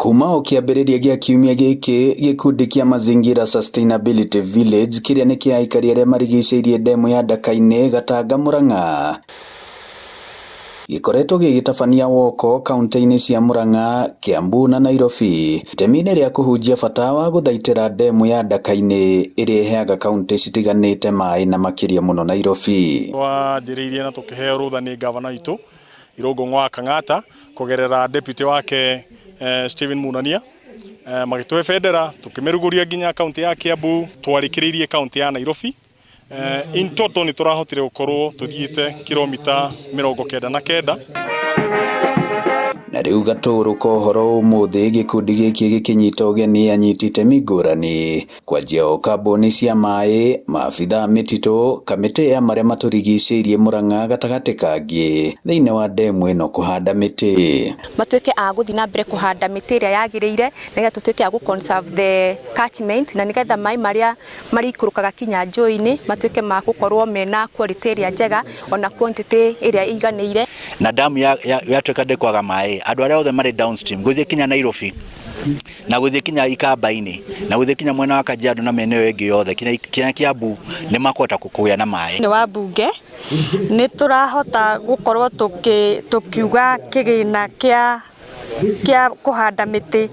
Kuma ukiambĩrĩria gĩa kiumia gĩkĩ gĩkundi kĩa Mazingira Sustainability Village kĩrĩa nĩ kĩa aikari arĩa marigicĩirie ndemu ya Ndaka-inĩ, Gatanga, Murang'a gĩkoretwo gĩgĩtabania woko kaunti-inĩ cia Murang'a, Kiambu na Nairobi itemi-inĩ rĩa kũhunjia bata wa gũthaitĩra ndemu ya Ndaka-inĩ ĩrĩa ĩheaga kaunti citiganĩte maĩ na makĩria mũno Nairobi. Twanjĩrĩirie na tũkĩheo rũtha nĩ gavana witũ Irũngũ wa Kang'ata kũgerera deputy wake Stephen Munania magĩtũhe bendera tũkĩmĩrugũria nginya kaunti ya Kiambu, twarĩkĩrĩirie kaunti ya Nairobi. In total nĩ tũrahotire gũkorwo tũthiĩte kilomita 99. Na rĩu Gatũrũ kohoro ũmũthĩ gĩkundi gĩkĩ gĩkĩnyita ũgeni anyiti itemi ngũrani kwanjia o kambuni cia maĩ, maabitha mĩtitũ, kamĩtĩ ya marĩa matũrigicĩirie Murang'a gatagatĩ kangĩ thĩinĩ wa ndemu ĩno kũhanda mĩtĩ. Matuĩke a gũthiĩ na mbere kũhanda mĩtĩ ĩrĩa yagĩrĩire nĩgetha tũtuĩke a gũ-conserve the catchment na nĩgetha maĩ marĩa marĩikũrũkaga kinya njũĩ-inĩ matuĩke ma gũkorwo mena quality ĩrĩa njega ona quantity ĩrĩa iganĩire. Na damu yatuĩka ndĩkwaga maĩ, andũ arĩa othe marĩ downstream gũthiĩ kinya Nairobi na gũthiĩ kinya Ikamba-inĩ na gũthiĩ kinya mwena wa Kajiado na mĩena ĩyo ĩngĩ yothe kinya Kiambu nĩ makũhota kũgĩa na maĩ. Nĩ wa mbunge nĩ tũrahota gũkorwo tũkiuga kĩgĩna kĩa kũhanda mĩtĩ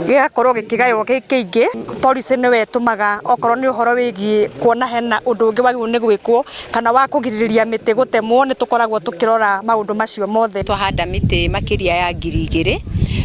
gĩgakorwo gĩkĩgaywo gĩkĩingĩ. Policy nĩwe ĩtũmaga okorwo nĩ ũhoro wĩgiĩ kuona hena ũndũ ũngĩ wagĩrĩirwo nĩ gwĩkwo kana wa kũgirĩrĩria mĩtĩ gũtemwo, nĩ tũkoragwo tũkĩrora maũndũ macio mothe. Twahanda mĩtĩ makĩria ya 2,000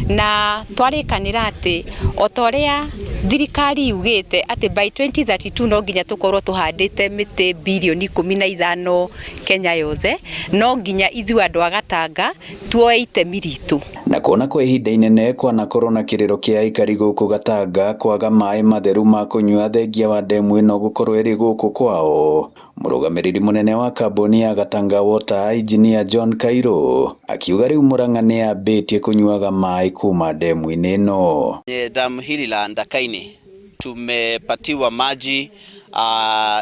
na twarĩkanĩra atĩ o ta ũrĩa thirikari yugĩte atĩ by 2032 no nginya tũkorwo tũhandĩte mĩtĩ bilioni 15 Kenya yothe, no nginya ithuĩ andũ a Gatanga tuoe itemi ritũ. Na kuona kwa ihinda inene kwanakorwo na kĩrĩro kĩa aikari gũkũ Gatanga kwaga maĩ matheru ma kũnyua thengia wa ndemu ĩno gũkorwo ĩrĩ gũkũ kwao, mũrũgamĩrĩri mũnene wa kambuni ya Gatanga Water Engineer John Kairũ akiuga rĩu Murang'a nĩ yambĩtie kũnyuaga maĩ kuma ndemu-inĩ ĩno. Damu hili la Ndaka-inĩ tumepatiwa maji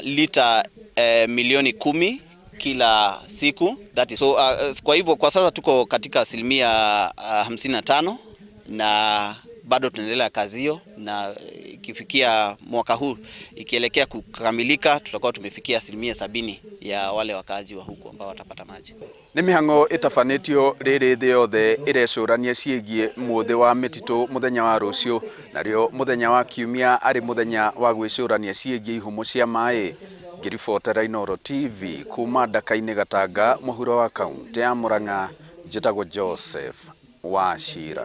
lita milioni 10 kila siku. That is so, kwa hivyo kwa sasa tuko katika 55% na bado tunaendelea kazi hiyo, na ikifikia mwaka huu ikielekea kukamilika tutakuwa tumefikia 70% ya wale wakazi wa huku ambao watapata maji. Nĩ mĩhang'o ĩtabanĩtio rĩrĩ thĩ yothe ĩrecũrania ciĩgiĩ mũthĩ wa mĩtitũ mũthenya wa rũciũ, nario mũthenya wa kiumia arĩ mũthenya wa gwĩcũrania ciĩgiĩ ihumo cia maĩ. Ngĩribotera Inooro TV kuma Ndaka-inĩ, Gatanga, mũhuro wa kaunti ya Murang'a, njĩtagwo Joseph Wachira.